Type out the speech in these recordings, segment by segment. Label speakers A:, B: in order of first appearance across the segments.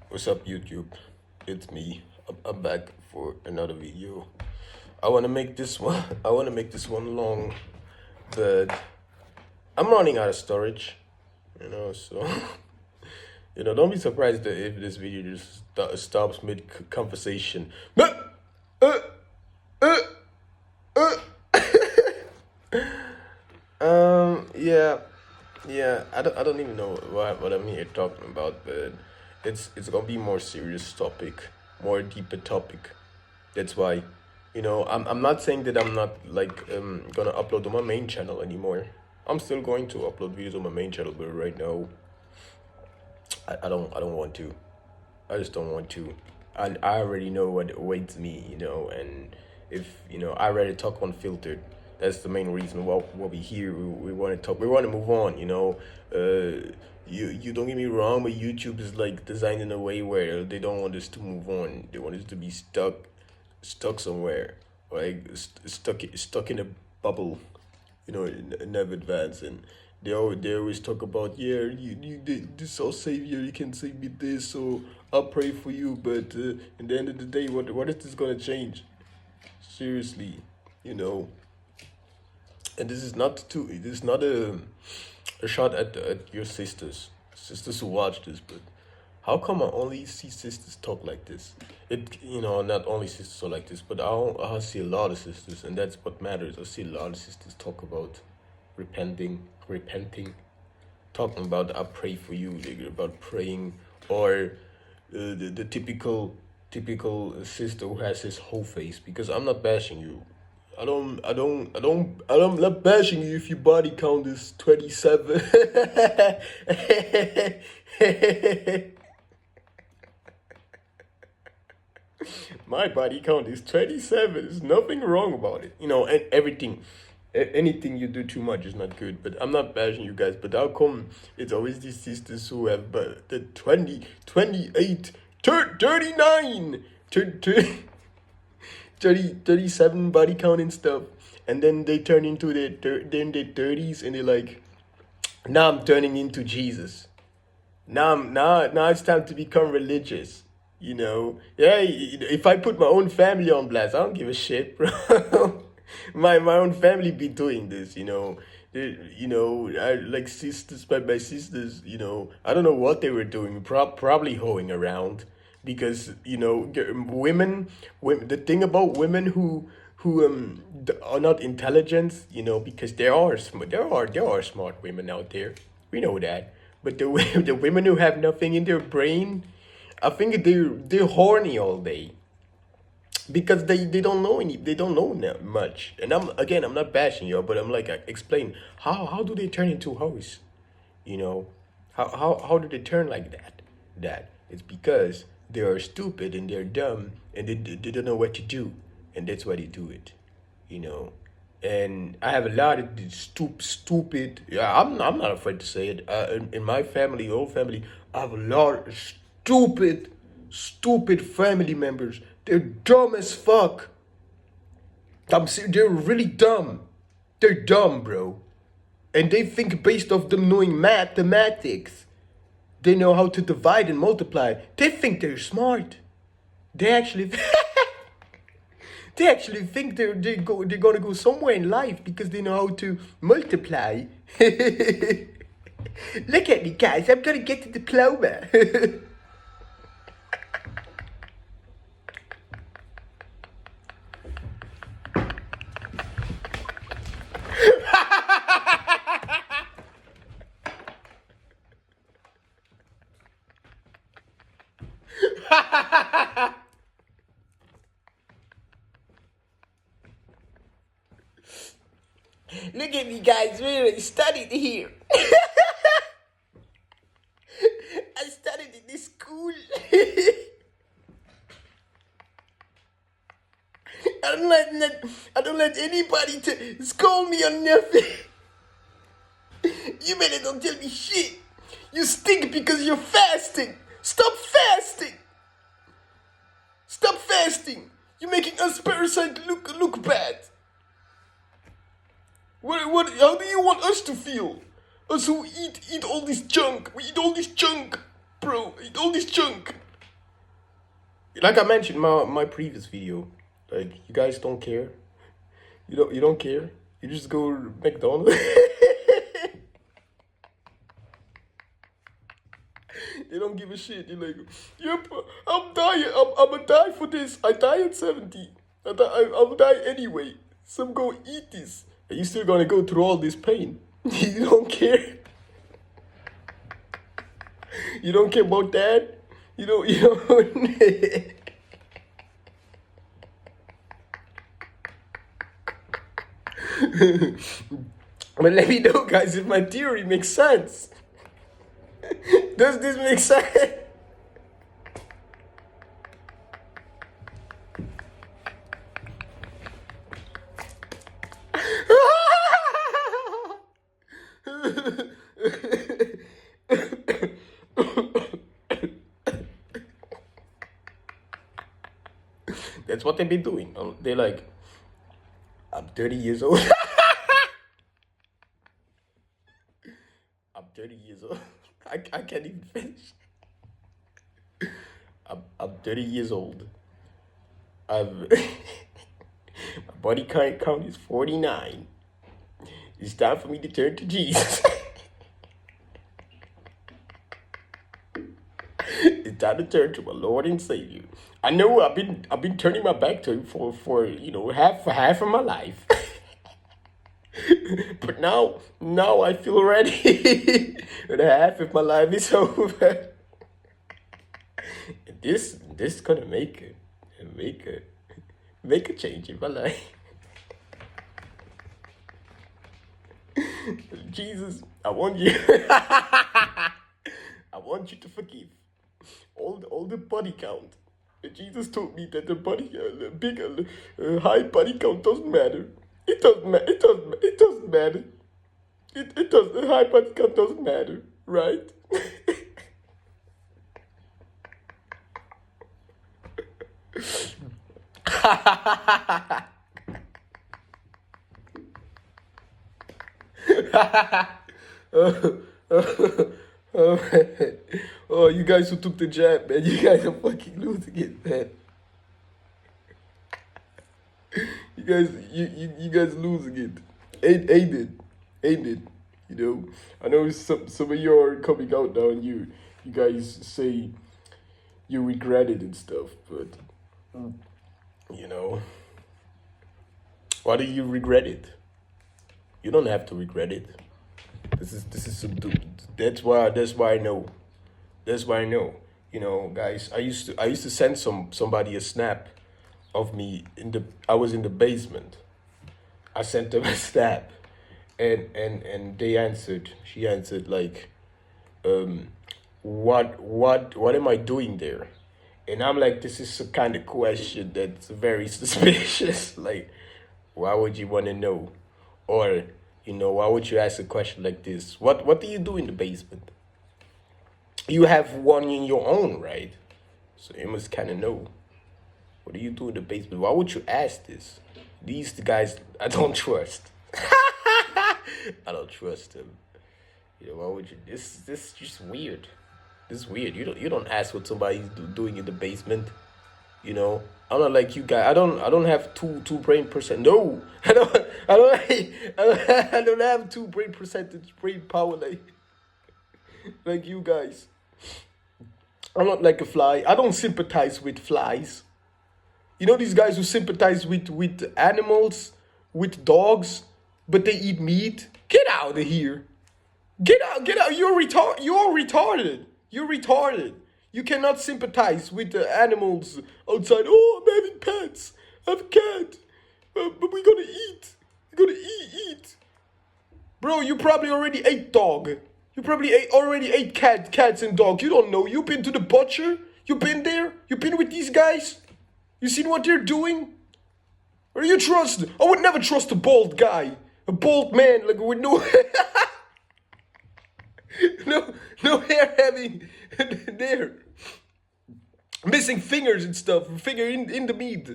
A: What's up, YouTube? It's me. I'm back for another video. I want to make this one. I want to make this one long, but I'm running out of storage. So don't be surprised that if this video just stops mid conversation. But uh, uh, uh. Yeah, yeah. I don't even know what I'm here talking about, but it's gonna be more serious topic, more deeper topic. That's why, I'm not saying that I'm not like gonna upload on my main channel anymore. I'm still going to upload videos on my main channel, but right now I don't want to. I just don't want to. And I already know what awaits me, and if, I already talk unfiltered. That's the main reason why we here. We want to talk. We want to move on. You don't get me wrong, but YouTube is like designed in a way where they don't want us to move on. They want us to be stuck somewhere, like stuck in a bubble, never advance. And they always talk about, yeah, you this our savior, you can save me this, so I'll pray for you. But at the end of the day, what is this gonna change? Seriously, you know. And this is not a shot at your sisters who watch this, but how come I only see sisters talk like this? Not only sisters are like this, but I see a lot of sisters, and that's what matters. I see a lot of sisters talk about repenting, talking about I pray for you, about praying, or the typical sister who has his whole face. Because I'm not bashing you. I'm not bashing you if your body count is 27. My body count is 27. There's nothing wrong about it. And anything you do too much is not good. But I'm not bashing you guys. But how come it's always these sisters who have the 20, 28, 39, 37 body count and stuff, and then they turn into their 30s, and they're like, now I'm turning into Jesus. Now it's time to become religious. Yeah. If I put my own family on blast, I don't give a shit, bro. My own family be doing this. I like sisters, my sisters. I don't know what they were doing. Probably hoeing around, because women. The thing about women who are not intelligent, because there are smart women out there. We know that. But the women who have nothing in their brain, I think they're horny all day, because they don't know much. And I'm not bashing you, but I'm like, I explain how do they turn into hoes? You know, how do they turn like that? That it's because they are stupid and they're dumb, and they don't know what to do, and that's why they do it. You know. And I have a lot of stupid. Yeah, I'm not afraid to say it. In my family, whole family, I have a lot of stupid family members. They're dumb as fuck. They're really dumb. They're dumb, bro. And they think based off them knowing mathematics. They know how to divide and multiply. They think they're smart. They actually they actually think they're gonna go somewhere in life because they know how to multiply. Look at me, guys. I'm gonna get a diploma. Look at me, guys. We already studied here. I studied in this school. I don't let anybody to scold me on nothing. You better don't tell me shit. You stink because you're fasting. Stop fasting. Stop fasting. You're making us parasite look bad. How do you want us to feel? Us who eat all this junk. We eat all this junk, bro. Eat all this junk. Like I mentioned in my previous video, like you guys don't care. You don't care. You just go to McDonald's. They don't give a shit. You're like, yep, I'm dying. I'm gonna die for this. I die at 70. I'll die anyway. So I'm gonna eat this. And you're still gonna go through all this pain. You don't care. You don't care about that. You don't. But let me know, guys, if my theory makes sense. Does this make sense? That's what they've been doing. They're like, I'm 30 years old. I'm 30 years old. I can't even finish. I'm 30 years old. I'm my body count is 49. It's time for me to turn to Jesus. It's time to turn to my Lord and Savior. I know I've been turning my back to him for half of my life. But now I feel ready. And half of my life is over. This gonna make a change in my life. Jesus, I want you. I want you to forgive all the body count. Jesus told me that the body, big, high body count doesn't matter. It doesn't matter. It doesn't matter. It does. The high body count doesn't matter, right? Oh, oh, you guys who took the jab, man, you guys are fucking losing it, man. You guys losing it. Ain't it? You know, I know some of you are coming out now, and you guys say you regret it and stuff, but you know, why do you regret it? You don't have to regret it. This is that's why I know. That's why I know. You know, guys, I used to send somebody a snap of me I was in the basement. I sent them a snap, and they answered. She answered like, what am I doing there? And I'm like, this is a kind of question that's very suspicious. Like, why would you want to know? Or, why would you ask a question like this? What do you do in the basement? You have one in your own, right? So you must kind of know. What do you do in the basement? Why would you ask this? These the guys I don't trust. I don't trust them. Why would you? This is just weird. This is weird. You don't ask what somebody's doing in the basement. I'm not like you guys. I don't have two brain percent. No, I don't have two brain percentage brain power like you guys. I'm not like a fly. I don't sympathize with flies. These guys who sympathize with animals, with dogs, but they eat meat. Get out of here. Get out. Get out. You're retarded. You're retarded. You cannot sympathize with the animals outside. Oh, I'm having pets. I have a cat. But we're gonna eat. We're gonna eat. Bro, you probably already ate dog. You probably already ate cats and dogs. You don't know. You've been to the butcher. You've been there. You've been with these guys. You seen what they're doing? Or you trust? I would never trust a bald guy. A bald man, like with no no hair having there. Missing fingers and stuff. Finger in the meat.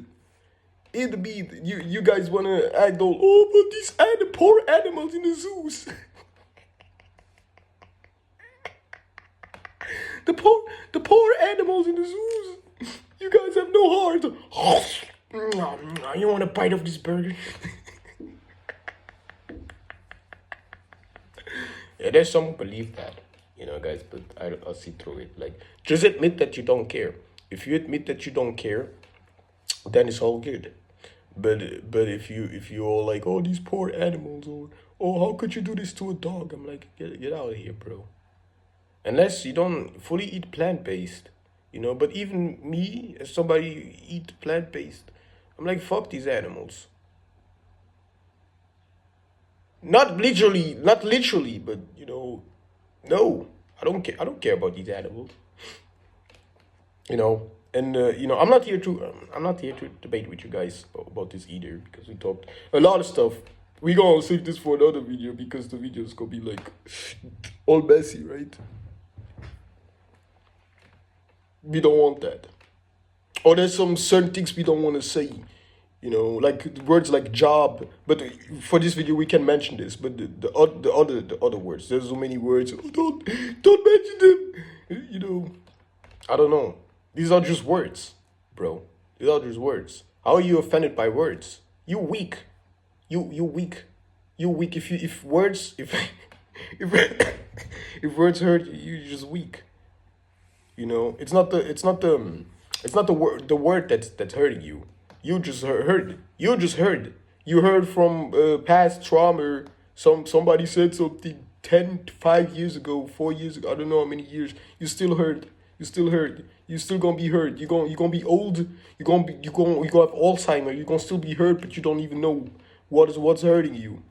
A: In the meat. You guys wanna act all, oh, but these poor animals in the zoos. the poor animals in the zoos. You guys have no heart. You want a bite of this burger? Yeah, there's some who believe that, guys, but I'll see through it. Like, just admit that you don't care. If you admit that you don't care, then it's all good. But if you all like, oh, these poor animals, or oh, how could you do this to a dog? I'm like, get out of here, bro. Unless you don't fully eat plant-based, But even me, as somebody eat plant-based, I'm like, fuck these animals. Not literally, but no, I don't care about these animals. And I'm not here to debate with you guys about this either, because we talked a lot of stuff. We gonna save this for another video, because the video's gonna be like all messy, right? We don't want that. Or there's some certain things we don't want to say, like words like job. But for this video we can mention this. But the other words, there's so many words. Oh, don't mention them. I don't know. These are just words, bro. These are just words. How are you offended by words? You weak. You weak. You weak. If words if if words hurt you, you're just weak. It's not the word that's hurting you. You just heard. You heard from past trauma. Somebody said something 5 years ago, 4 years ago. I don't know how many years. You still heard. You still heard. You still gonna be hurt. You gonna be old. You gonna have Alzheimer. You gonna still be hurt, but you don't even know what's hurting you.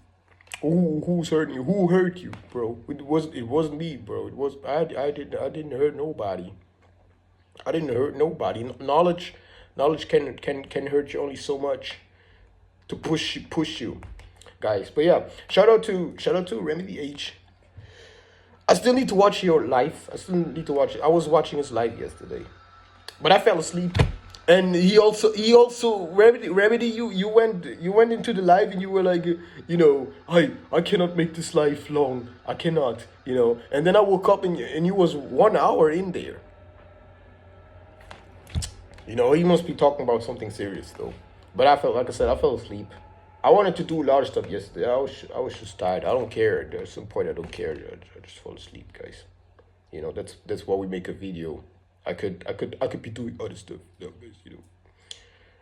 A: Who's hurting you? Who hurt you, bro? It wasn't me, bro. I didn't hurt nobody. I didn't hurt nobody. Knowledge can hurt you only so much to push you, guys. But yeah, shout out to Remedy H. I still need to watch your live. I still need to watch it. I was watching his live yesterday, but I fell asleep. And he also Remedy, you went into the live and you were like, I cannot make this live long. I cannot, And then I woke up and you was 1 hour in there. He must be talking about something serious though. But like I said, I fell asleep. I wanted to do a lot of stuff yesterday. I was just tired. I don't care. There's some point I don't care. I just fall asleep, guys. That's why we make a video. I could be doing other stuff nowadays.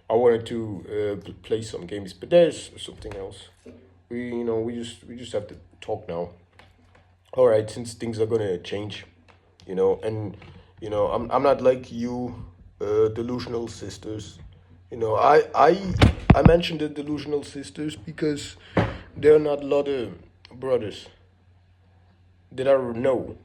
A: I wanted to play some games, but there's something else. We just have to talk now. All right, since things are gonna change, and I'm not like you, delusional sisters. I mentioned the delusional sisters because there are not a lot of brothers that I know,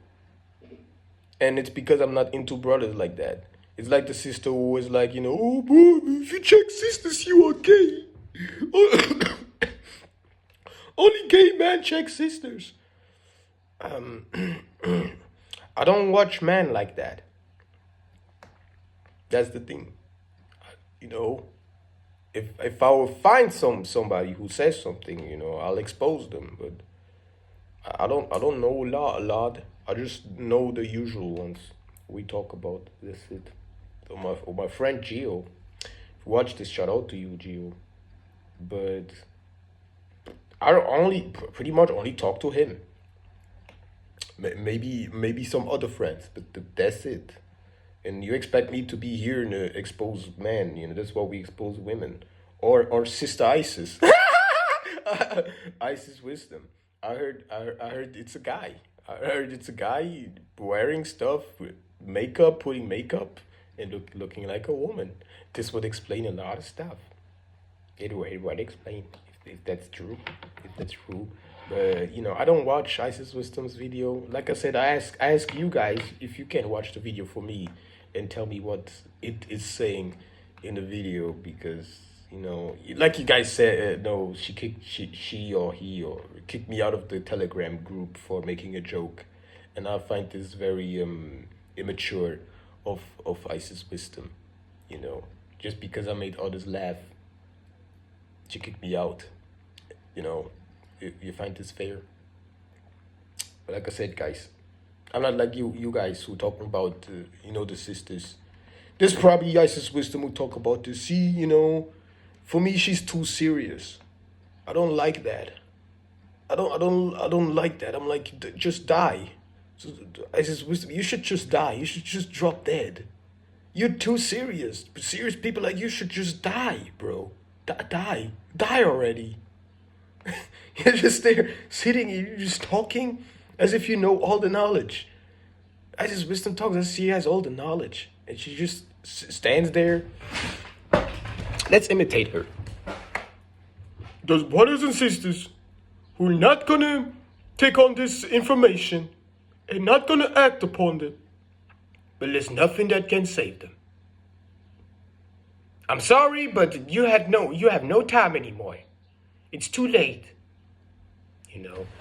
A: and it's because I'm not into brothers like that. It's like the sister who was like, oh, bro, if you check sisters, you are gay. Only gay men check sisters. I don't watch men like that. That's the thing. If I will find somebody who says something, I'll expose them. But I don't know a lot. I just know the usual ones we talk about. That's it. My friend Gio. If you watch this, shout out to you, Gio. But I pretty much only talk to him. Maybe some other friends, but that's it. And you expect me to be here and expose men? That's why we expose women, or Sister Isis, Isis Wisdom. I heard it's a guy. I heard it's a guy wearing stuff with makeup, putting makeup, and looking like a woman. This would explain a lot of stuff. It would explain if that's true. If that's true. But I don't watch Isis Wisdom's video. Like I said, I ask you guys if you can watch the video for me and tell me what it is saying in the video, because like you guys said, no, she or he or kicked me out of the Telegram group for making a joke, and I find this very immature of Isis Wisdom. Just because I made others laugh, she kicked me out. You find this fair? But like I said, guys, I'm not like you guys who talking about the sisters. There's probably Isis Wisdom who talk about this. See, for me, she's too serious. I don't like that. I don't like that. I'm like, just die. So, Isis Wisdom, you should just die. You should just drop dead. You're too serious. Serious people like you should just die, bro. Die. Die already. You're just there sitting, you're just talking as if you know all the knowledge. Isis Wisdom talks as she has all the knowledge. And she just stands there. Let's imitate her. Those brothers and sisters who are not gonna take on this information and not gonna act upon it, but there's nothing that can save them. I'm sorry, but you have no time anymore. It's too late.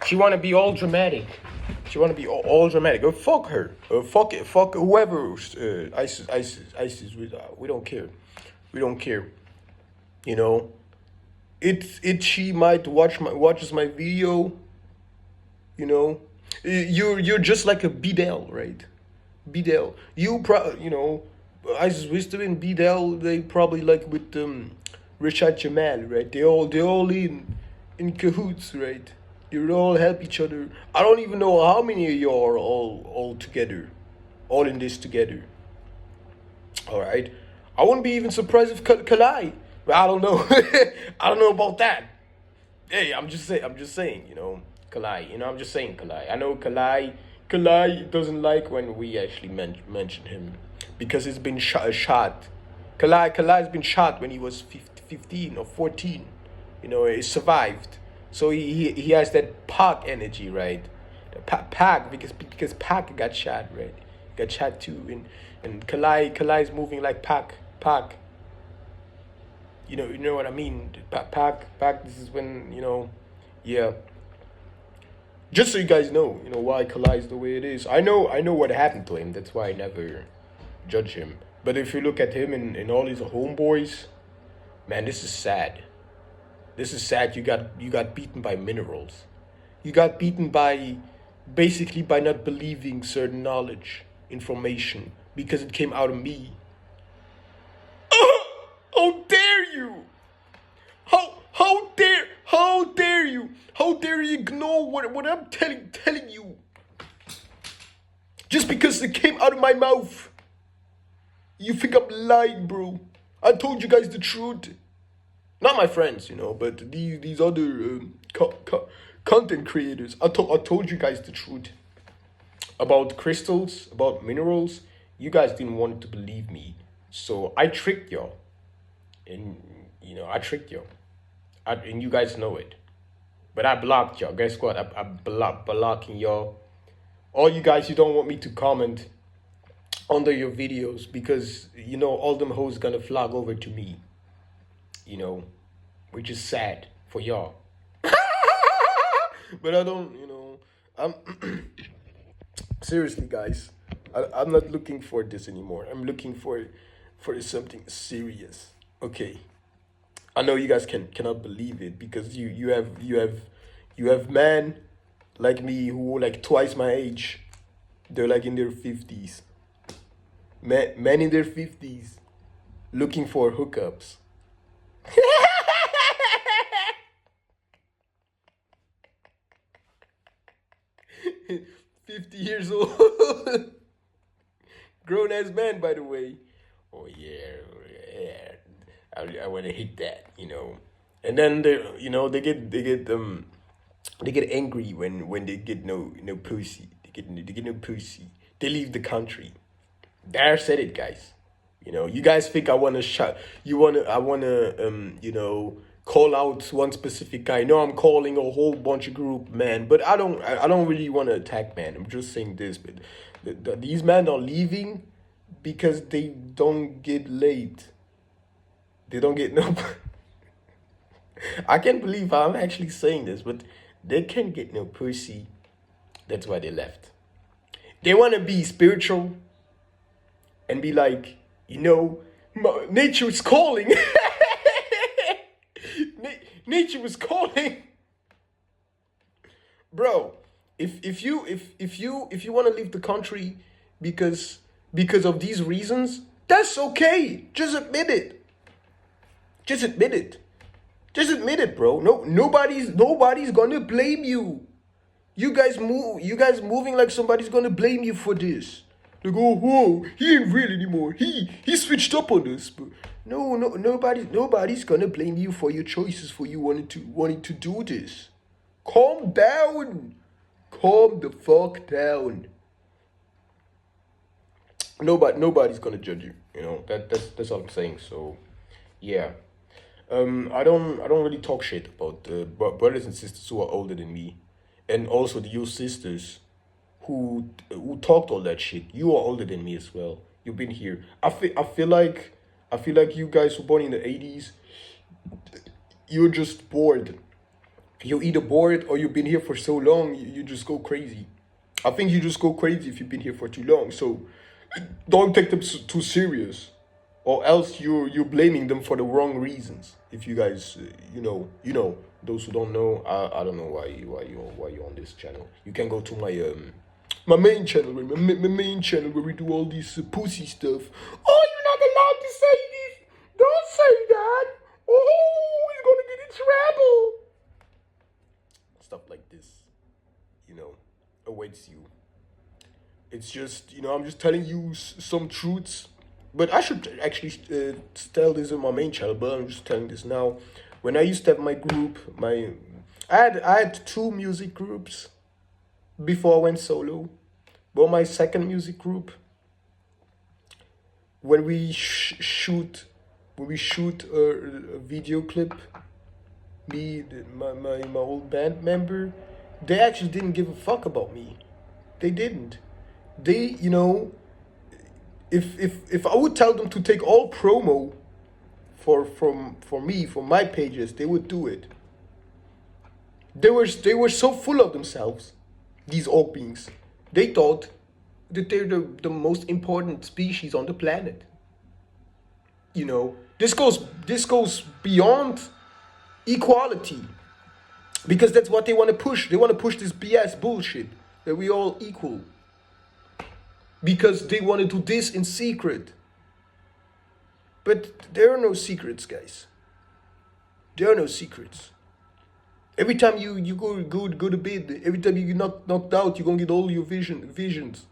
A: She wanna be all dramatic. She wanna be all dramatic. Oh, fuck her. Fuck it. Fuck whoever. ISIS. We don't care. We don't care. She might watches my video. You're just like a Bidel, right? Bidel. Isis Wisdom and Bidel, they probably like with Rashad Jamal, right? They all in cahoots, right? They would all help each other. I don't even know how many of y'all are all together, all in this together. All right, I wouldn't be even surprised if Kalai. But I don't know. I don't know about that. Hey, I'm just saying. Kalai. I'm just saying Kalai. I know Kalai. Kalai doesn't like when we actually mention him because he's been shot. Kalai's been shot when he was 15 or 14. He survived. So he has that Pac energy, right? The Pac because Pac got shot, right? Got shot too, and Kalai's moving like Pac. You know what I mean? Pac. This is when yeah. Just so you guys know, why Kalai is the way it is. I know what happened to him. That's why I never judge him. But if you look at him and all his homeboys, man, this is sad. This is sad. You got beaten by minerals. You got beaten by not believing certain knowledge, information, because it came out of me. How dare you? How dare you? How dare you ignore what I'm telling you? Just because it came out of my mouth. You think I'm lying, bro? I told you guys the truth. Not my friends, but these other content creators. I told you guys the truth about crystals, about minerals. You guys didn't want to believe me, so I tricked y'all, and I tricked y'all, and you guys know it. But I blocked y'all. Guess what? I'm blocking y'all. All you guys, you don't want me to comment under your videos because all them hoes gonna flag over to me. Which is sad for y'all. But I don't, I'm seriously, guys. I'm not looking for this anymore. I'm looking for something serious. Okay. I know you guys cannot believe it because you have men like me who are like twice my age. They're like in their 50s. Men in their 50s looking for hookups. 50 years old. Grown ass man, by the way. Oh yeah. I want to hit that, And then they get angry when they get no pussy. They get no pussy. They leave the country. There said it, guys. You guys think I wanna call out one specific guy. No, I'm calling a whole bunch of group, man. But I don't really want to attack, man. I'm just saying this, but these men are leaving because they don't get laid. They don't get no. I can't believe I'm actually saying this, but they can't get no pussy. That's why they left. They want to be spiritual and be like, nature is calling. Nature is calling. Bro, if you want to leave the country because of these reasons, That's okay. Just admit it. Just admit it. Just admit it, bro. No, nobody's gonna blame you. You guys moving like somebody's gonna blame you for this. Like, oh, whoa, he ain't real anymore. He switched up on us. But nobody's gonna blame you for your choices, for you wanting to do this. Calm down. Calm the fuck down. Nobody's gonna judge you. You know that's all I'm saying. So, yeah. I don't really talk shit about the brothers and sisters who are older than me, and also the you sisters who talked all that shit. You are older than me as well. You've been here. I feel like you guys were born in the 80s. You're just bored. You're either bored or you've been here for so long. You just go crazy. I think you just go crazy if you've been here for too long. So don't take them too serious, or else you're blaming them for the wrong reasons. If you guys, those who don't know, I don't know why you're on this channel. You can go to my main channel, my main channel where we do all this pussy stuff. Oh, you're not allowed to say this. Don't say that. Oh, he's gonna get in trouble. Stuff like this, awaits you. It's just, I'm just telling you some truths. But I should actually tell this in my main channel, but I'm just telling this now. When I used to have my group, I had two music groups before I went solo. But my second music group, when we shoot a video clip, my old band member, they actually didn't give a fuck about me. They didn't. They, if I would tell them to take all promo for me, for my pages, they would do it. They were so full of themselves, these orc beings. They thought that they're the most important species on the planet. This goes beyond equality, because that's what they want to push. They want to push this BS bullshit that we all equal, because they want to do this in secret. But there are no secrets, guys. There are no secrets. Every time you go to bed, every time you get knocked out, you're gonna get all your visions.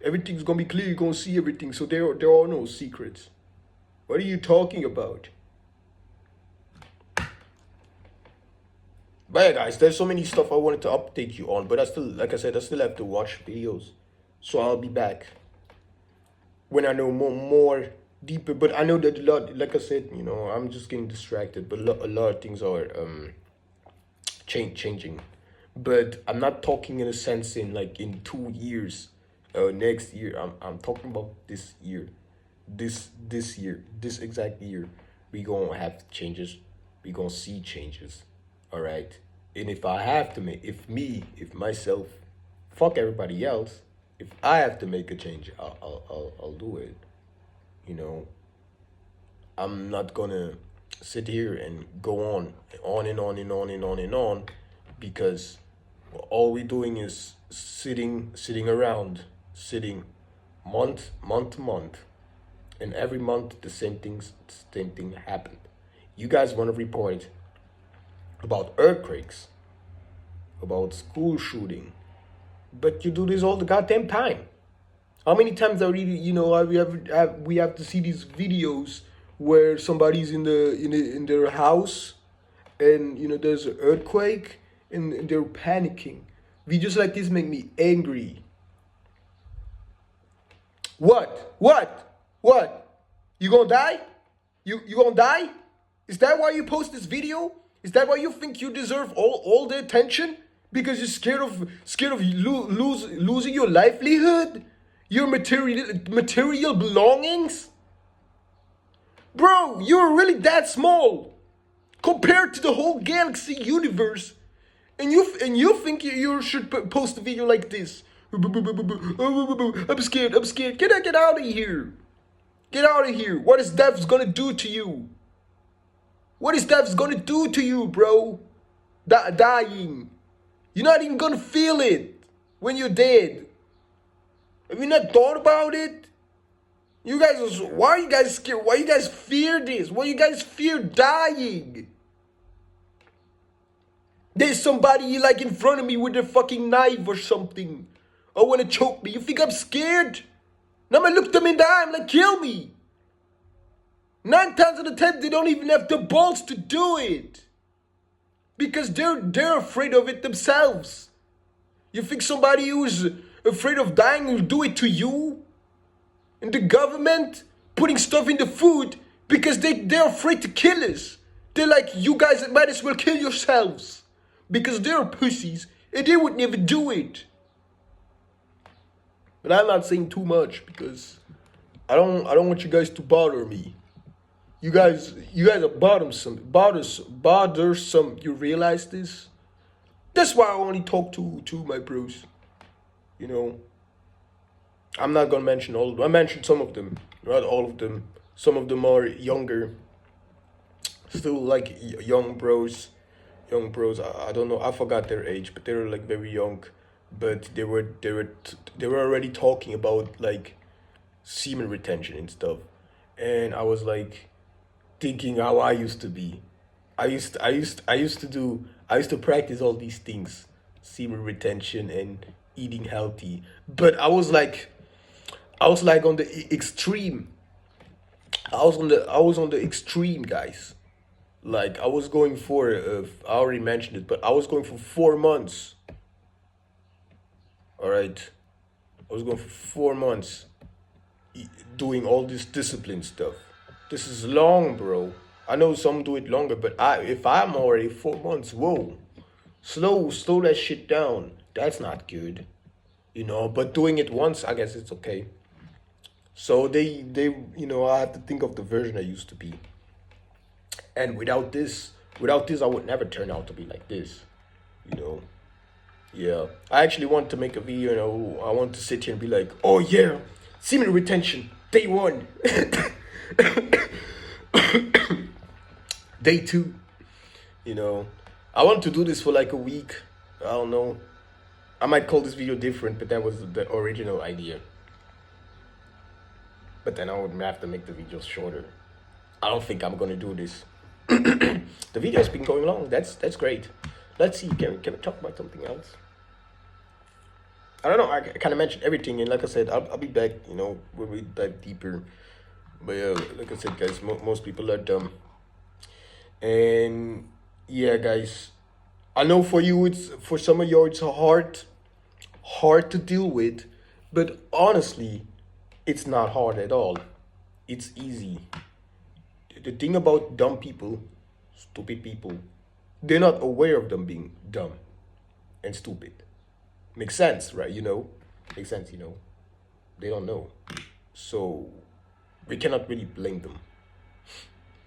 A: Everything's gonna be clear. You're gonna see everything. So there are no secrets. What are you talking about? But yeah, guys, there's so many stuff I wanted to update you on, but like I said, I still have to watch videos. So I'll be back when I know more deeper. But I know that a lot, like I said, I'm just getting distracted. But a lot of things are changing. But I'm not talking in a sense in 2 years, next year. I'm talking about this year, this year, this exact year. We gonna have changes. We gonna see changes. All right. And if I have to if myself, fuck everybody else. If I have to make a change, I'll do it. I'm not gonna sit here and go on and on and on and on and on, because all we're doing is sitting around, month to month, and every month the same thing happened. You guys want to report about earthquakes, about school shooting, but you do this all the goddamn time. How many times we have to see these videos where somebody's in their house, and there's an earthquake, and they're panicking. Videos like this make me angry. What? You gonna die? You gonna die? Is that why you post this video? Is that why you think you deserve all the attention? Because you're scared of losing your livelihood, your material belongings? Bro, you're really that small compared to the whole galaxy universe, and you think you should post a video like this? I'm scared. Get out of here. Get out of here. What is death gonna do to you? What is death gonna do to you, bro? Dying. You're not even gonna feel it when you're dead. Have you not thought about it? You guys, why are you guys scared? Why you guys fear this? Why you guys fear dying? There's somebody like in front of me with a fucking knife or something. Or wanna choke me. You think I'm scared? Now I'm gonna look them in the eye, I'm like, kill me. 9 times out of 10, they don't even have the balls to do it. Because they're afraid of it themselves. You think somebody who's afraid of dying will do it to you? And the government putting stuff in the food because they're afraid to kill us. They're like, you guys might as well kill yourselves. Because they're pussies and they would never do it. But I'm not saying too much because I don't want you guys to bother me. You guys are bothersome. You realize this? That's why I only talk to my bros. You know, I'm not gonna mention all of them. I mentioned some of them, not all of them. Some of them are younger, still like young bros. I don't know. I forgot their age, but they were like very young. But they were already talking about like semen retention and stuff, and I was like thinking how I used to be. I used to practice all these things, semen retention and eating healthy. But I was like on the extreme. I was on the extreme, guys. Like I was going for I already mentioned it, but I was going for 4 months. All right, I was going for 4 months doing all this discipline stuff. This is long, bro. I know some do it longer, but if I'm already 4 months, whoa, slow that shit down. That's not good, you know. But doing it once, I guess it's okay. So I have to think of the version I used to be. And without this, I would never turn out to be like this, you know. Yeah, I actually want to make a video. I want to sit here and be like, oh yeah, semen retention, day 1, day 2. You know, I want to do this for like a week. I don't know. I might call this video different, but that was the original idea. But then I would have to make the videos shorter. I don't think I'm gonna do this. The video's been going long. That's great. Let's see. Can we talk about something else? I don't know. I kind of mentioned everything, and like I said, I'll be back. You know, when we dive deeper. But yeah, like I said, guys, most people are dumb. And yeah, guys, I know for you, for some of you, it's hard to deal with. But honestly, it's not hard at all. It's easy. The thing about dumb people, stupid people, they're not aware of them being dumb and stupid. Makes sense, right? Makes sense, They don't know. So we cannot really blame them.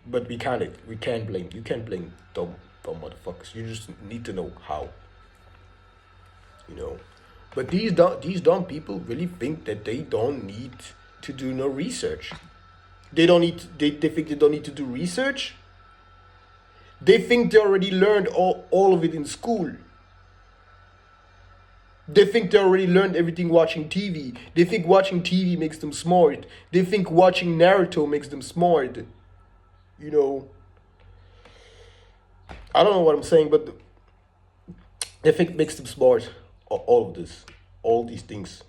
A: But we can blame. You can't blame dumb motherfuckers. You just need to know how. But these dumb people really think that they don't need to do no research. They think they don't need to do research. They think they already learned all of it in school. They think they already learned everything watching TV. They think watching TV makes them smart. They think watching Naruto makes them smart. I don't know what I'm saying, but they think it makes them smart. All of this, all these things,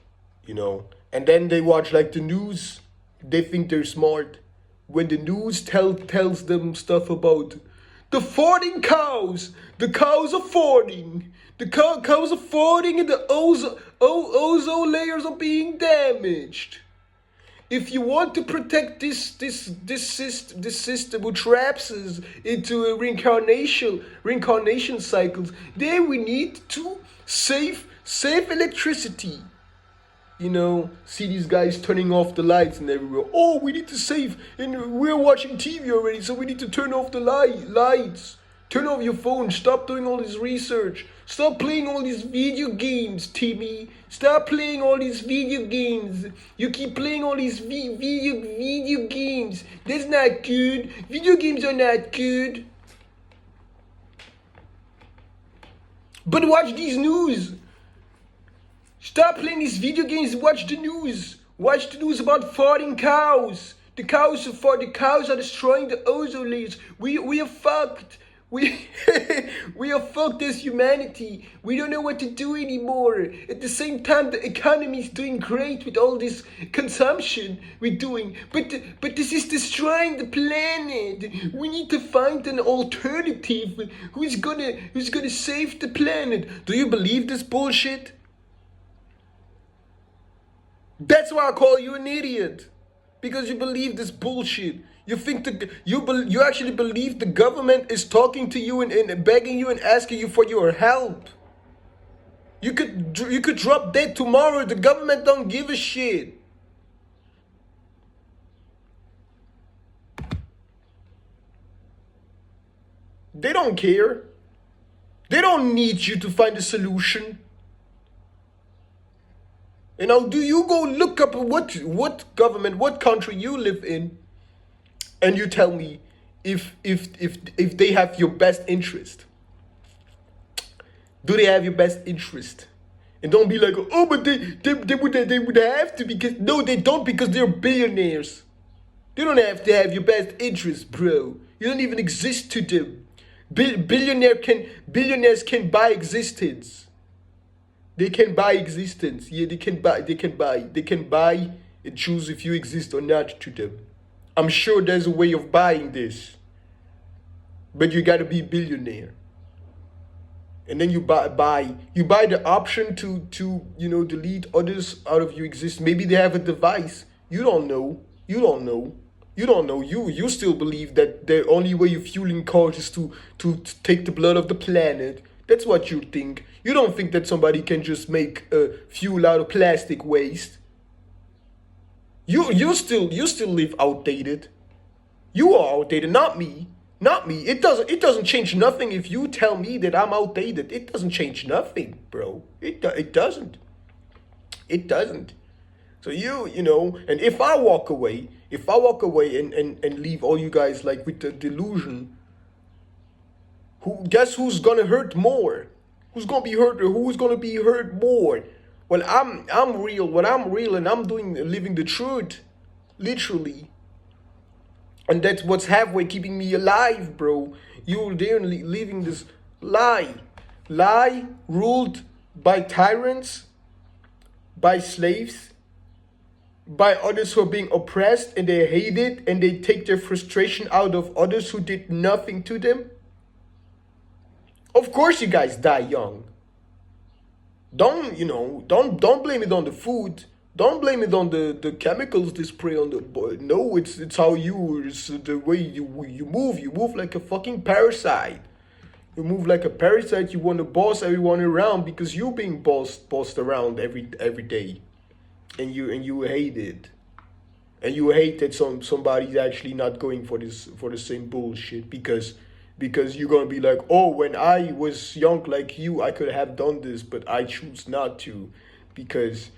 A: And then they watch like the news. They think they're smart. When the news tells them stuff about the fording cows, the cows are fording, the cows are fording, and the ozone layers are being damaged. If you want to protect this system which traps us into a reincarnation cycles, then we need to save electricity. See these guys turning off the lights and everywhere. Oh, we need to save, and we're watching TV already, so we need to turn off the lights. Turn off your phone. Stop doing all this research. Stop playing all these video games, Timmy. Stop playing all these video games. You keep playing all these video games. That's not good. Video games are not good. But watch these news. Stop playing these video games. Watch the news. Watch the news about farting cows. The cows are destroying the ozone layers. We are fucked. We we are fucked as humanity. We don't know what to do anymore. At the same time, the economy is doing great with all this consumption we're doing. But this is destroying the planet. We need to find an alternative. Who's gonna save the planet? Do you believe this bullshit? That's why I call you an idiot. Because you believe this bullshit. You think you actually believe the government is talking to you and begging you and asking you for your help. You could drop dead tomorrow. The government don't give a shit. They don't care. They don't need you to find a solution. And now, do you go look up what government, what country you live in, and you tell me if they have your best interest? Do they have your best interest? And don't be like, oh, but they would have to, because no, they don't, because they're billionaires. They don't have to have your best interest, bro. You don't even exist to them. Billionaires can buy existence. They can buy existence. Yeah, they can buy and choose if you exist or not to them. I'm sure there's a way of buying this. But you gotta be a billionaire. And then you buy the option to delete others out of your existence. Maybe they have a device. You don't know. You still believe that the only way of fueling cars is to take the blood of the planet. That's what you think. You don't think that somebody can just make fuel out of plastic waste. You still live outdated. You are outdated, not me. Not me. It doesn't change nothing if you tell me that I'm outdated. It doesn't change nothing, bro. It doesn't. It doesn't. So and if I walk away and leave all you guys like with the delusion, guess who's gonna hurt more? Who's gonna be hurt, or who's gonna be hurt more? Well, I'm real. When I'm real and I'm living the truth, literally. And that's what's halfway keeping me alive, bro. You're there living this lie. Lie ruled by tyrants, by slaves, by others who are being oppressed and they hate it and they take their frustration out of others who did nothing to them. Of course you guys die young. Don't blame it on the food. Don't blame it on the chemicals they spray on the boy. No, it's the way you move. You move like a fucking parasite. You move like a parasite. You want to boss everyone around because you're being bossed around every day, and you hate it, and you hate that somebody's actually not going for the same bullshit because you're gonna be like, oh, when I was young like you, I could have done this, but I choose not to, because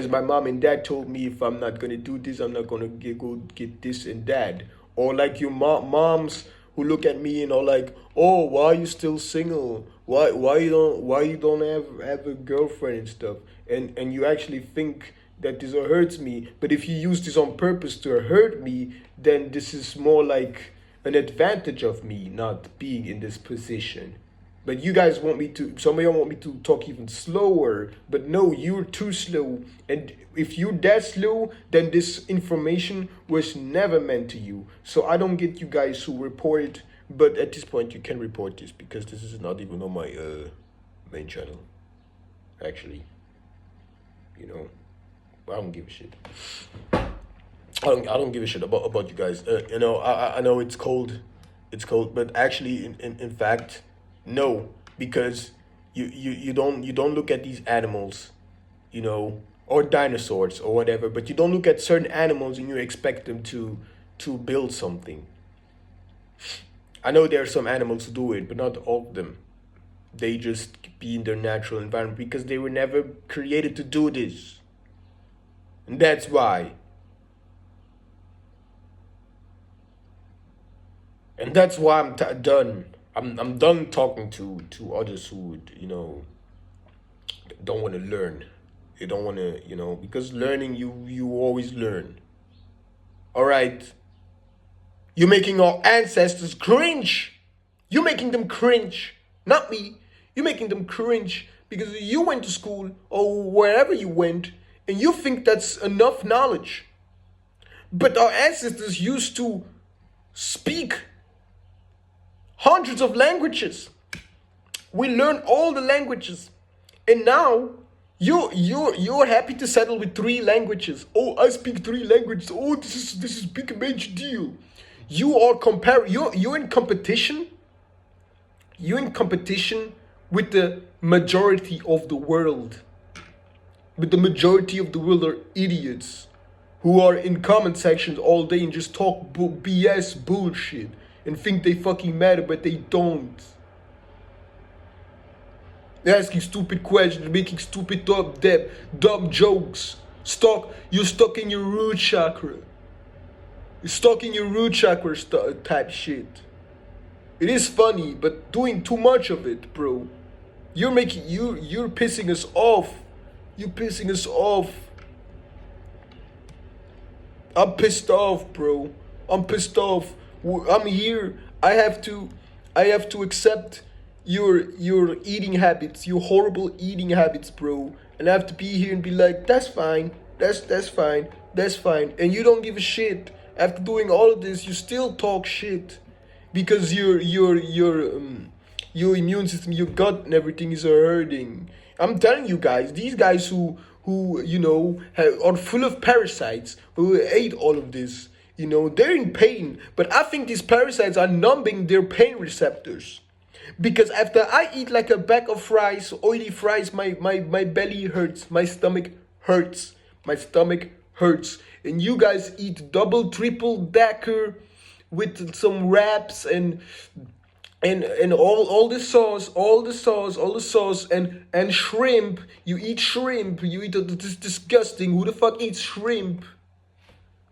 A: my mom and dad told me if I'm not gonna do this, I'm not gonna go get this and that. Or like your moms who look at me and are like, oh, why are you still single? Why you don't have a girlfriend and stuff? And you actually think that this hurts me, but if you use this on purpose to hurt me, then this is more like an advantage of me not being in this position. But you guys some of y'all want me to talk even slower, but no, you're too slow. And if you're that slow, then this information was never meant to you. So I don't get you guys who report it, but at this point you can report this because this is not even on my main channel. Actually, I don't give a shit. I don't give a shit about you guys. I know it's cold, but actually, in fact, no, because you don't look at these animals, or dinosaurs or whatever, but you don't look at certain animals and you expect them to build something. I know there are some animals who do it, but not all of them. They just be in their natural environment because they were never created to do this, and that's why. And that's why I'm done. I'm done talking to others who would, don't want to learn. They don't want to, because learning, you always learn. All right. You're making our ancestors cringe. You're making them cringe. Not me. You're making them cringe because you went to school or wherever you went and you think that's enough knowledge. But our ancestors used to speak hundreds of languages. We learned all the languages. And now you're happy to settle with 3 languages. Oh, I speak 3 languages. Oh, this is big major deal. You are you're in competition. You're in competition with the majority of the world. But the majority of the world are idiots who are in comment sections all day and just talk BS bullshit and think they fucking matter, but they don't. They're asking stupid questions, making stupid dumb jokes. You're stuck in your root chakra. You're stuck in your root chakra type shit. It is funny, but doing too much of it, bro. You're pissing us off. You're pissing us off. I'm pissed off, bro. I'm pissed off. I'm here. I have to accept your eating habits, your horrible eating habits, bro. And I have to be here and be like, that's fine. That's fine. That's fine. And you don't give a shit. After doing all of this, you still talk shit. Because your immune system, your gut and everything is hurting. I'm telling you guys, these guys who are full of parasites, who ate all of this, they're in pain. But I think these parasites are numbing their pain receptors. Because after I eat like a bag of fries, oily fries, my belly hurts, my stomach hurts. And you guys eat double, triple decker with some wraps and all the sauce and shrimp. You eat shrimp. You eat this disgusting. Who the fuck eats shrimp?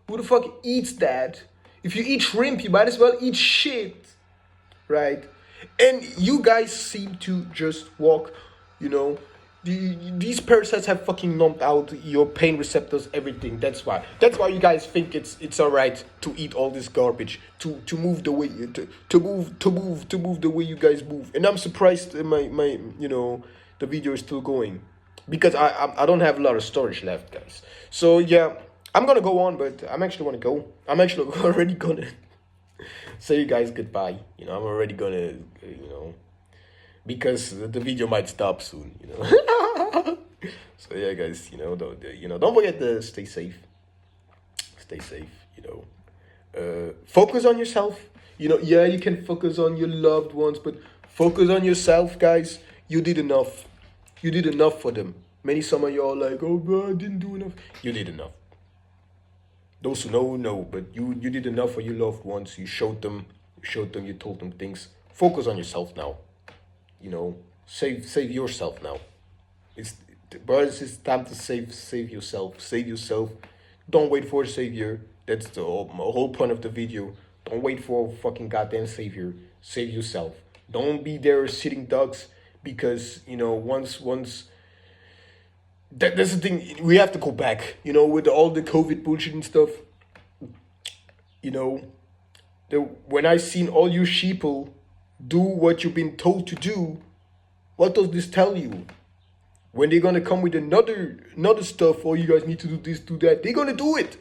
A: Who the fuck eats that? If you eat shrimp, you might as well eat shit, right? And you guys seem to just walk, these parasites have fucking numbed out your pain receptors, everything. That's why you guys think it's alright to eat all this garbage, to move the way to move the way you guys move. And I'm surprised my the video is still going, because I don't have a lot of storage left, guys. So yeah, I'm gonna go on, but I'm actually gonna go. I'm actually already gonna say you guys goodbye. I'm already gonna because the video might stop soon, So yeah, guys, don't forget to stay safe. Stay safe, focus on yourself. Yeah, you can focus on your loved ones, but focus on yourself, guys. You did enough. You did enough for them. Some of y'all like, oh, bro, I didn't do enough. You did enough. Those who know, but you did enough for your loved ones. You showed them, you told them things. Focus on yourself now. Save yourself now. It's time to save yourself. Save yourself. Don't wait for a savior. That's the whole point of the video. Don't wait for a fucking goddamn savior. Save yourself. Don't be there sitting ducks, because once that's the thing. We have to go back. With all the COVID bullshit and stuff. When I seen all you sheeple do what you've been told to do, what does this tell you? When they're gonna come with another stuff, or you guys need to do this, do that, they're gonna do it.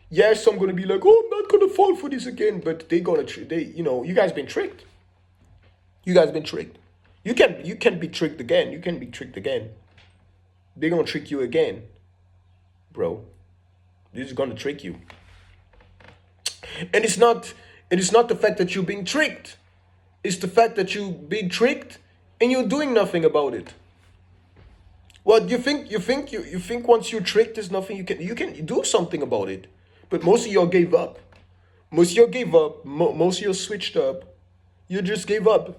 A: Yes, I'm gonna be like, oh, I'm not gonna fall for this again, but you guys been tricked. You can be tricked again. They're gonna trick you again, bro. They're just gonna trick you. And it's not the fact that you're being tricked. It's the fact that you're being tricked and you're doing nothing about it. Well, you think once you're tricked, there's nothing you can do something about it. But most of y'all gave up. Most of y'all switched up. You just gave up.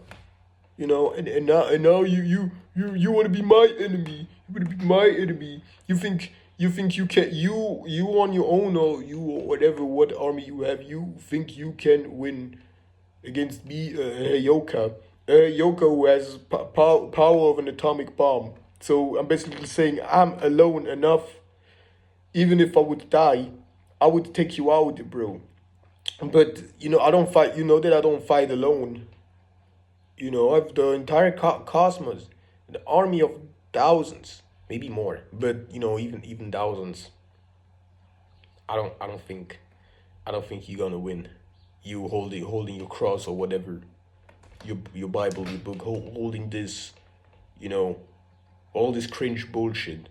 A: And now you want to be my enemy. You want to be my enemy. You think you can, you on your own, or whatever, what army you have, you think you can win against me, Heyoka, who has power of an atomic bomb. So I'm basically saying I'm alone enough. Even if I would die, I would take you out, bro. But I don't fight. You know that I don't fight alone. I have the entire cosmos, an army of thousands, maybe more. But even thousands. I don't think you're gonna win. You holding your cross or whatever, your Bible, your book, holding this, you know, all this cringe bullshit.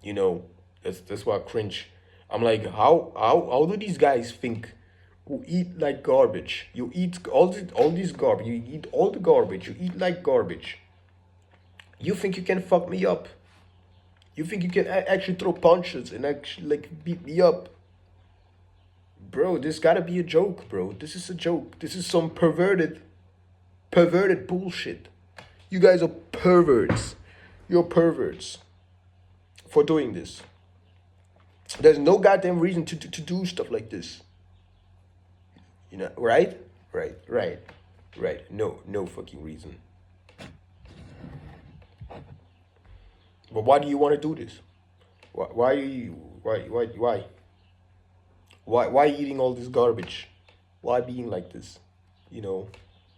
A: You know, that's why I cringe. I'm like, how do these guys think? Who eat like garbage? You eat all this garbage. You eat all the garbage. You eat like garbage. You think you can fuck me up? You think you can actually throw punches and actually like beat me up? Bro, this gotta be a joke, bro. This is a joke. This is some perverted bullshit. You guys are perverts. You're perverts for doing this. There's no goddamn reason to do stuff like this. Right? Right. No fucking reason. But why do you want to do this? Why are you why eating all this garbage? Why being like this? You know,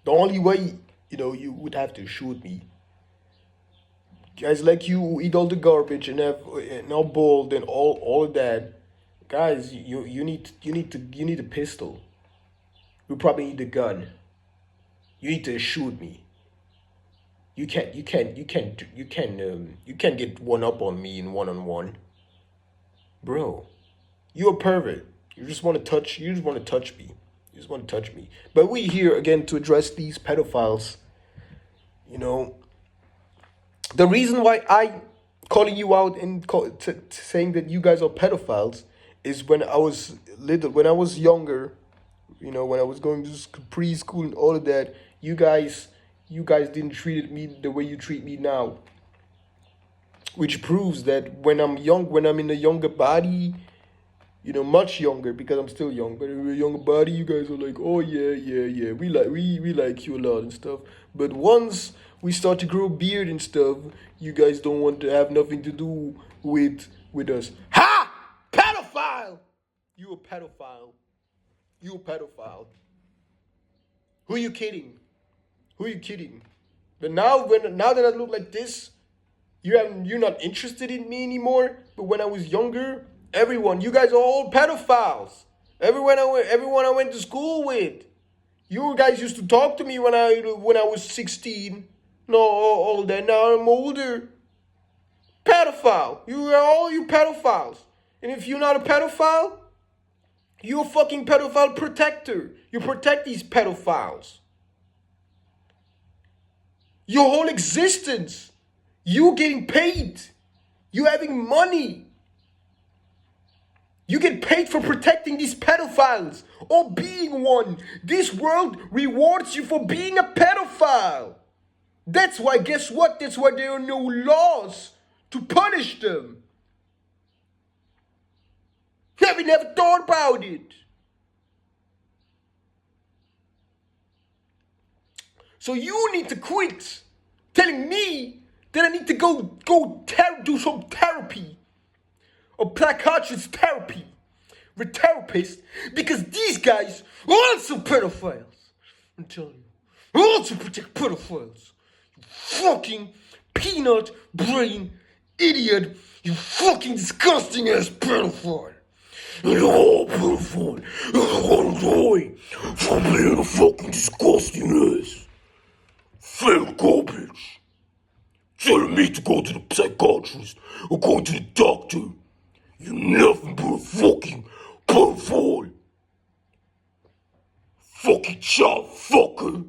A: the only way you would have to shoot me. Guys like you who eat all the garbage and all bald and all of that. Guys, you need a pistol. You probably need a gun. You need to shoot me. You can't get one up on me in one on one, bro. You're a pervert. You just want to touch me. You just want to touch me. But we here again to address these pedophiles. You know, the reason why I calling you out and saying that you guys are pedophiles is when I was little, when I was younger. When I was going to preschool and all of that, you guys didn't treat me the way you treat me now, which proves that when I'm young, when I'm in a younger body, much younger because I'm still young, but in a younger body, you guys are like, oh yeah, we like you a lot and stuff. But once we start to grow beard and stuff, you guys don't want to have nothing to do with us. Ha! Pedophile! You a pedophile. You a pedophile. Who are you kidding? Who are you kidding? But now that I look like this, you're not interested in me anymore. But when I was younger, you guys are all pedophiles. Everyone I went to school with, you guys used to talk to me when I was 16. No, all that. Now I'm older. Pedophile. You pedophiles. And if you're not a pedophile, you're a fucking pedophile protector. You protect these pedophiles. Your whole existence. You getting paid. You having money. You get paid for protecting these pedophiles or being one. This world rewards you for being a pedophile. That's why, guess what? That's why there are no laws to punish them. Have you never thought about it? So you need to quit telling me that I need to go do some therapy or psychiatrist therapy with therapists because these guys are also pedophiles. I'm telling you, I also protect pedophiles. You fucking peanut brain idiot. You fucking disgusting ass pedophile. You're all pedophile. You're gonna die for being a fucking disgusting ass. Fake garbage. Telling me to go to the psychiatrist or go to the doctor. You're nothing but a fucking pedophile. Fucking child fucker.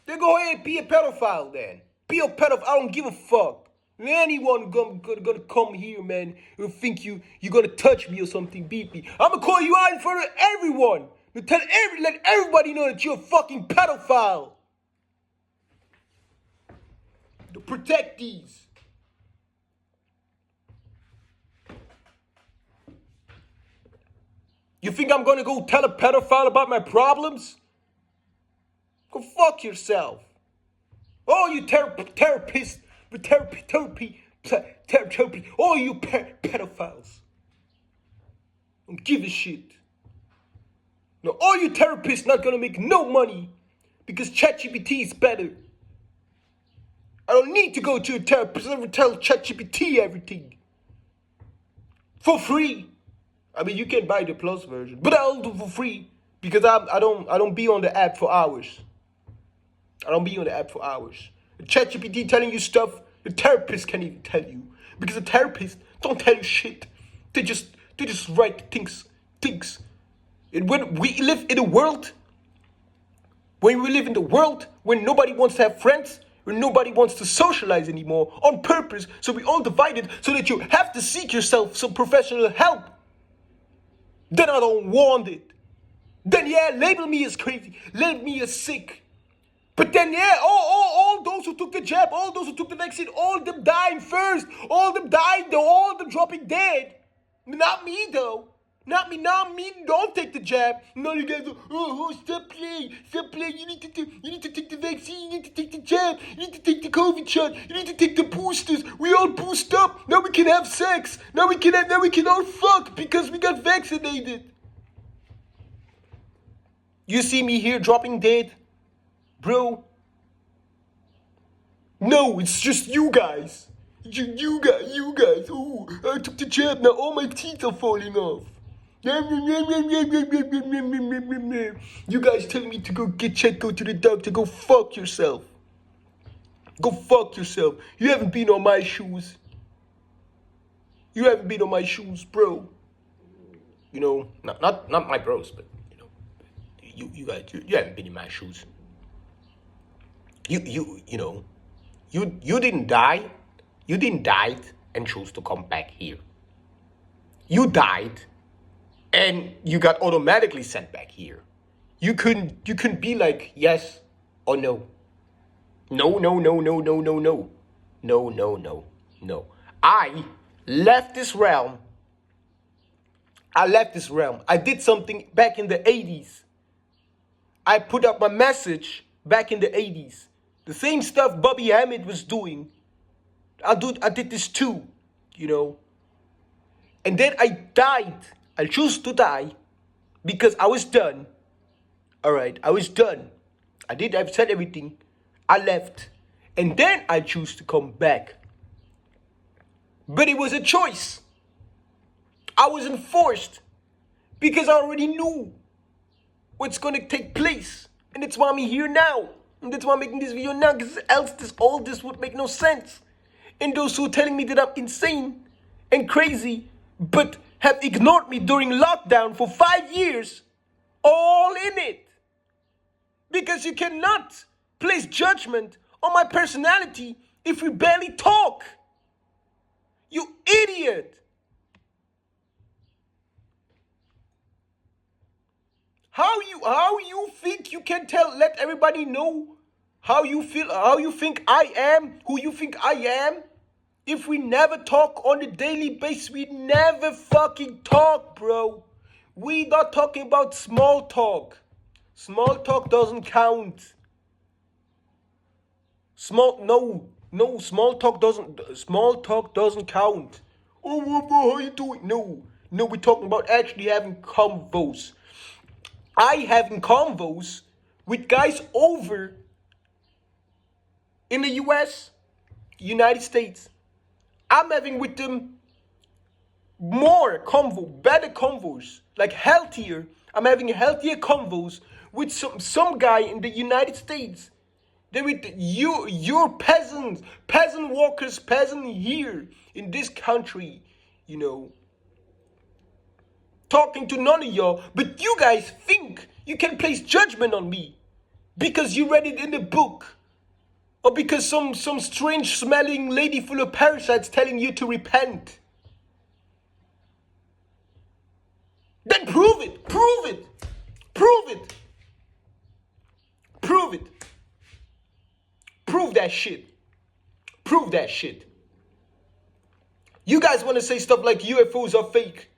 A: Then go ahead and be a pedophile then. Be a pedophile. I don't give a fuck. Anyone gonna come here, man, and think you're gonna touch me or something, beat me. I'm gonna call you out in front of everyone. Let everybody know that you're a fucking pedophile. To protect these. You think I'm gonna go tell a pedophile about my problems? Go fuck yourself. All you therapists, therapy, all you pedophiles. Don't give a shit. No, all you therapists not gonna make no money because ChatGPT is better. I don't need to go to a therapist and tell ChatGPT everything. For free. I mean, you can buy the plus version, but I'll do for free because I don't be on the app for hours. I don't be on the app for hours. The ChatGPT telling you stuff the therapist can't even tell you because the therapist don't tell you shit. They just write things. And when we live in a world, when nobody wants to have friends, when nobody wants to socialize anymore on purpose, so we all divided so that you have to seek yourself some professional help. Then I don't want it. Then yeah, label me as crazy, label me as sick. But then yeah, all those who took the jab, all those who took the vaccine, all of them dying first, all of them dying though, all of them dropping dead. Not me though. Not me, don't take the jab. No, you guys go, stop playing, you need to take the vaccine, you need to take the jab, you need to take the COVID shot, you need to take the boosters. We all boost up, now we can have sex, now we can all fuck because we got vaccinated. You see me here dropping dead, bro? No, it's just you guys. You guys. Oh, I took the jab, now all my teeth are falling off. You guys telling me to go get checked, go to the doctor, go fuck yourself. Go fuck yourself. You haven't been on my shoes. You haven't been on my shoes, bro. You know, not my bros, but you know, you guys, you haven't been in my shoes. You didn't die. You didn't die and choose to come back here. You died. And you got automatically sent back here. You couldn't be like yes or no. No. I left this realm. I did something back in the 80s. I put up my message back in the 80s. The same stuff Bobby Hammett was doing. I did this too, you know. And then I died. I chose to die because I was done. Alright, I was done. I've said everything. I left. And then I choose to come back. But it was a choice. I wasn't forced. Because I already knew what's gonna take place. And that's why I'm here now. And that's why I'm making this video now. Because else all this would make no sense. And those who are telling me that I'm insane and crazy, but have ignored me during lockdown for 5 years, all in it. Because you cannot place judgment on my personality if we barely talk. You idiot. How you think you can let everybody know how you feel, how you think I am, who you think I am? If we never talk on a daily basis, we never fucking talk, bro. We not talking about small talk. Small talk doesn't count. Small talk doesn't count. Oh, how you doing? No, we're talking about actually having convos. I having convos with guys over in the US, United States. I'm having with them better convos, like healthier. I'm having healthier convos with some guy in the United States. Then with you're peasant walkers, peasant here in this country, you know. Talking to none of y'all, but you guys think you can place judgment on me because you read it in the book. Or because some strange smelling lady full of parasites telling you to repent. Then prove it. Prove that shit. You guys want to say stuff like UFOs are fake.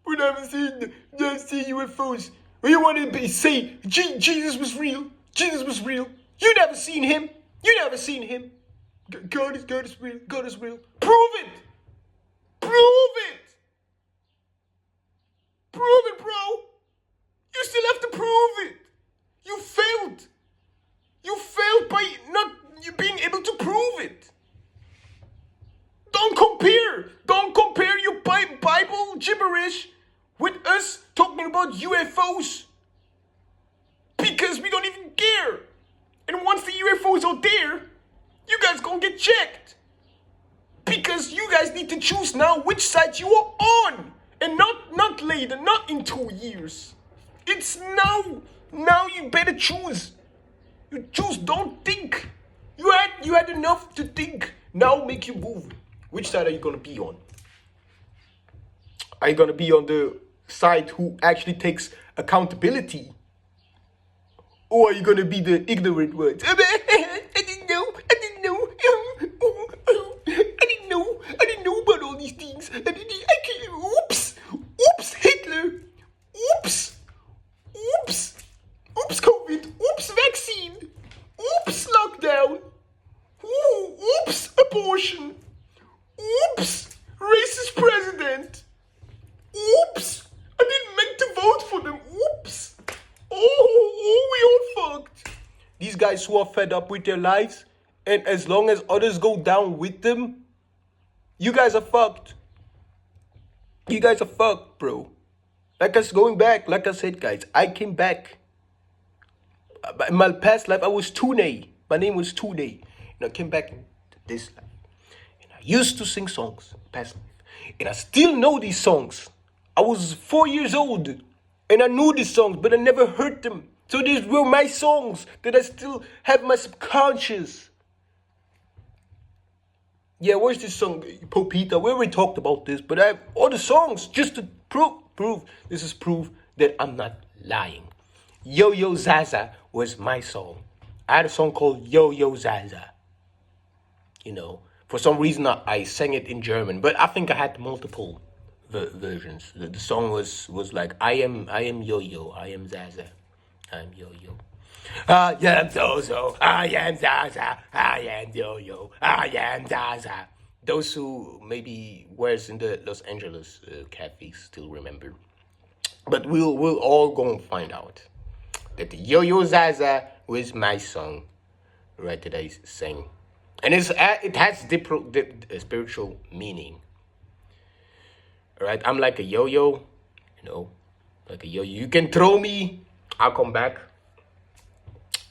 A: We never seen UFOs. You want to say Jesus was real. You never seen him. You never seen him. God is real. God is real. Prove it. Prove it. Prove it, bro. You still have to prove it. You failed. You failed by not you being able to prove it. Don't compare. Don't compare your Bible gibberish with us talking about UFOs. Because we don't even care. And once the UFOs are there, you guys gonna get checked. Because you guys need to choose now which side you are on. And not later, not in 2 years. It's now. Now you better choose. You choose, don't think. You had enough to think. Now make you move. Which side are you gonna be on? Are you gonna be on the side who actually takes accountability? Or are you gonna be the ignorant ones? I didn't know. I didn't know. I didn't know about all these things. Oops. Oops, Hitler. Oops. Oops. Oops, COVID. Oops, vaccine. Oops, lockdown. Oops, abortion. Oops, racist president. Oops, I didn't meant to vote for them. Oops. We all fucked. These guys who are fed up with their lives, and as long as others go down with them, you guys are fucked. You guys are fucked, bro. Like us going back, like I said, guys, I came back. In my past life, I was Tune. My name was Tune. And I came back in this life. And I used to sing songs, past life. And I still know these songs. I was 4 years old. And I knew these songs, but I never heard them. So these were my songs that I still have in my subconscious. Yeah, where's this song, Popita? We already talked about this, but I have all the songs just to prove. This is proof that I'm not lying. Yo Yo Zaza was my song. I had a song called Yo Yo Zaza. You know, for some reason I sang it in German, but I think I had multiple versions. The song was like I am Yo Yo, I am Zaza, I'm Yo Yo. I am Zozo, I am Zaza, I am Yo Yo, I am Zaza. Those who maybe was in the Los Angeles cafes still remember, but we'll all go and find out that the Yo Yo Zaza was my song, right? That I sang, and it has spiritual meaning. Right? I'm like a yo-yo, you know, like a yo-yo. You can throw me, I'll come back.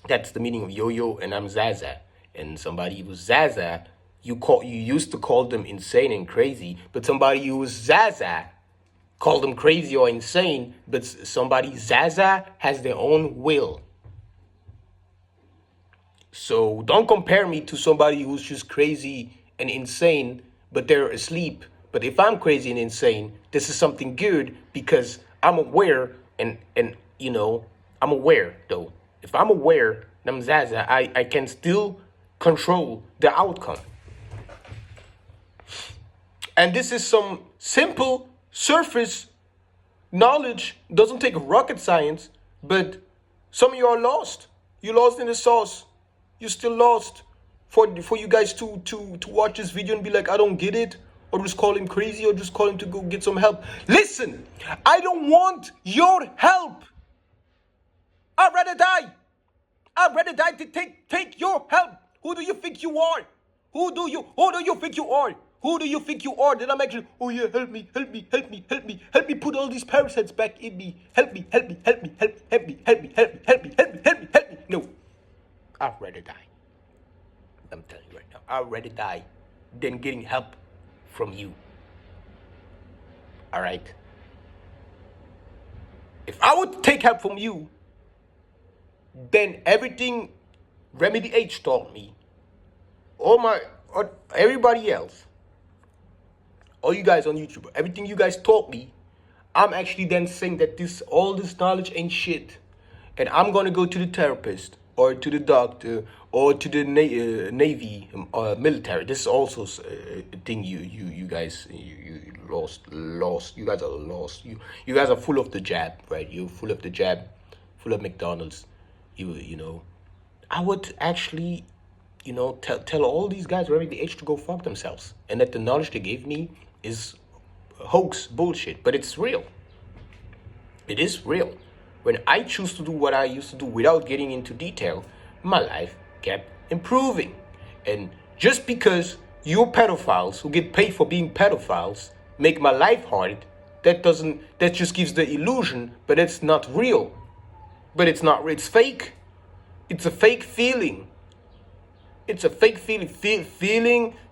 A: That's the meaning of yo-yo, and I'm Zaza. And somebody who's Zaza, you used to call them insane and crazy, but somebody who was Zaza called them crazy or insane, but somebody Zaza has their own will. So don't compare me to somebody who's just crazy and insane, but they're asleep. But if I'm crazy and insane, this is something good because I'm aware and you know, I'm aware though. If I'm aware, I'm Zaza, I can still control the outcome. And this is some simple surface knowledge. Doesn't take rocket science, but some of you are lost. You're lost in the sauce. You're still lost. For you guys to watch this video and be like, I don't get it, or just call him crazy, or just call him to go get some help. Listen, I don't want your help. I'd rather die. I'd rather die to take your help. Who do you think you are? Who do you think you are? Who do you think you are? That I'm actually, oh yeah, help me put all these parasites back in me. Help me. No. I'd rather die. I'm telling you right now, I'd rather die than getting help from you. All right? If I would take help from you, then everything Remedy H taught me, everybody else, all you guys on YouTube, everything you guys taught me, I'm actually then saying that all this knowledge ain't shit. And I'm going to go to the therapist or to the doctor or to the Navy military. This is also a thing you guys you lost. You guys are lost. You guys are full of the jab, right? You're full of the jab, full of McDonald's. You know, I would actually tell all these guys who are the age to go fuck themselves, and that the knowledge they gave me is hoax, bullshit, but it's real. It is real. When I choose to do what I used to do without getting into detail, my life kept improving. And just because you pedophiles who get paid for being pedophiles make my life hard, that just gives the illusion, but it's not real. But it's fake. It's a fake feeling. It's a fake feeling.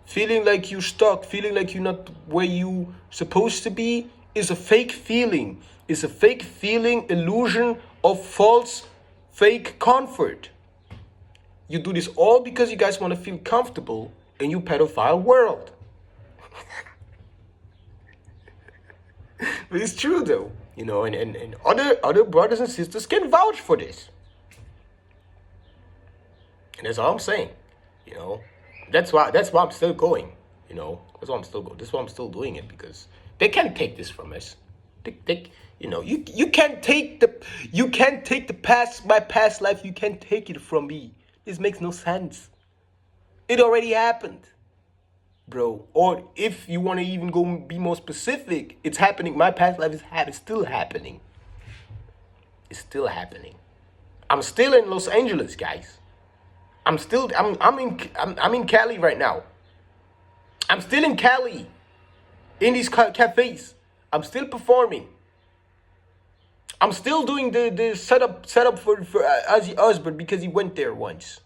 A: Feeling like you're stuck, feeling like you're not where you supposed to be is a fake feeling. It's a fake feeling, illusion of false, fake comfort. You do this all because you guys want to feel comfortable in your pedophile world. But it's true though, and other brothers and sisters can vouch for this. And that's all I'm saying, you know. That's why I'm still going, That's why I'm still going. That's why I'm still doing it, because they can't take this from us. You can't take my past life. You can't take it from me. This makes no sense. It already happened, bro. Or if you want to even go be more specific, it's happening. My past life is still happening. It's still happening. I'm still in Los Angeles, guys. I'm in Cali right now. I'm still in Cali, in these cafes. I'm still performing. I'm still doing the setup for Ozzy Osbourne, because he went there once.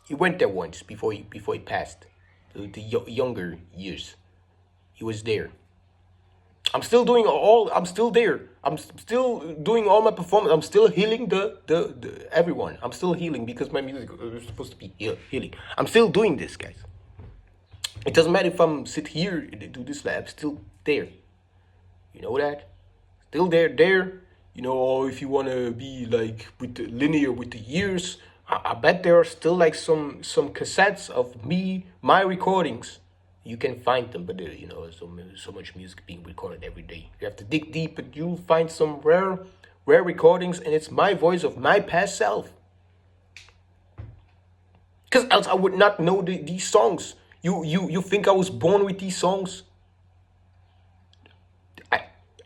A: He went there once before he passed. The younger years, he was there. I'm still there. I'm still doing all my performance. I'm still healing the everyone. I'm still healing, because my music is supposed to be healing. I'm still doing this, guys. It doesn't matter if I'm sit here and do this lab. Still there. You know that? Still there. Or if you want to be like with the linear with the years, I bet there are still like some cassettes of my recordings. You can find them, but so much music being recorded every day. You have to dig deep, but you'll find some rare recordings, and it's my voice of my past self. Because else I would not know these songs. You think I was born with these songs?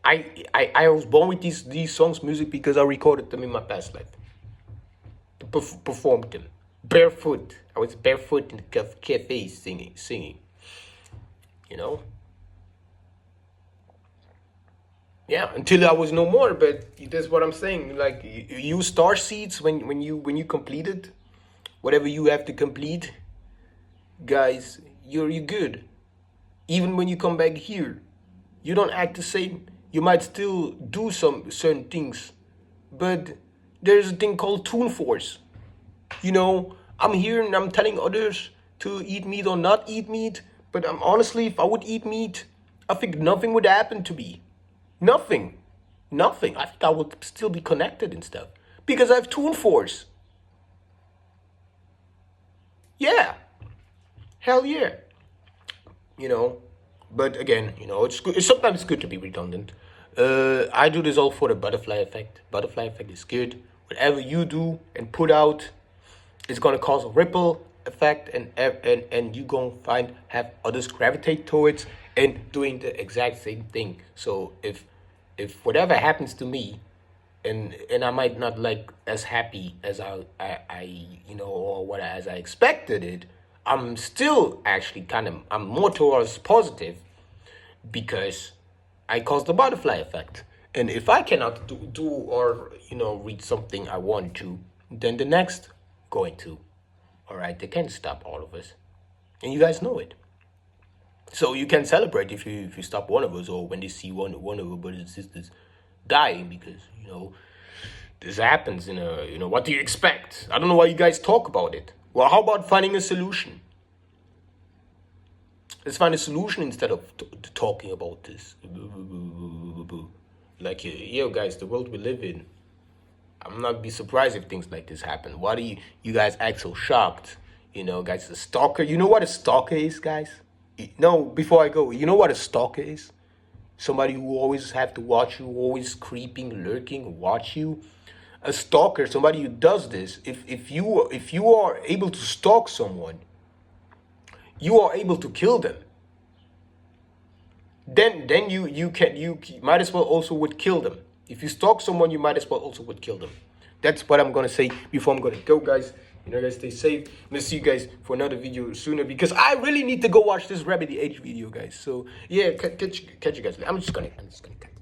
A: I was born with these songs, music, because I recorded them in my past life. Performed them barefoot. I was barefoot in the cafe singing. Yeah, until I was no more. But that's what I'm saying. Like, you star seeds when you completed whatever you have to complete, guys. You're good. Even when you come back here, you don't act the same. You might still do some certain things, but there's a thing called Tune Force. I'm here and I'm telling others to eat meat or not eat meat. But honestly, if I would eat meat, I think nothing would happen to me. Nothing. I think I would still be connected and stuff, because I have Tune Force. Yeah. Hell yeah. But again, it's good. Sometimes it's good to be redundant. I do this all for the butterfly effect. Butterfly effect is good. Whatever you do and put out, it's gonna cause a ripple effect, and you gonna have others gravitate towards and doing the exact same thing. So if whatever happens to me, and I might not like as happy as I or as I expected it, I'm still actually I'm more towards positive, because I caused the butterfly effect. And if I cannot do or read something I want to, then the next going to. All right, they can't stop all of us, and you guys know it. So you can celebrate if you stop one of us, or when they see one of our brothers and sisters dying, because this happens. What do you expect? I don't know why you guys talk about it. Well, how about finding a solution? Let's find a solution instead of talking about this. Like, guys, the world we live in, I'm not be surprised if things like this happen. Why do you guys act so shocked? Guys, a stalker. You know what a stalker is, guys? No, before I go, you know what a stalker is? Somebody who always have to watch you, always creeping, lurking, watch you. a stalker, somebody who does this, if you are able to stalk someone, you are able to kill them. Then you might as well also would kill them. If you stalk someone, you might as well also would kill them. That's what I'm gonna say before I'm gonna go, guys. You know, guys, stay safe. I'm gonna see you guys for another video sooner, because I really need to go watch this Rabbit the H video, guys. So yeah, catch you guys. I'm just gonna cut.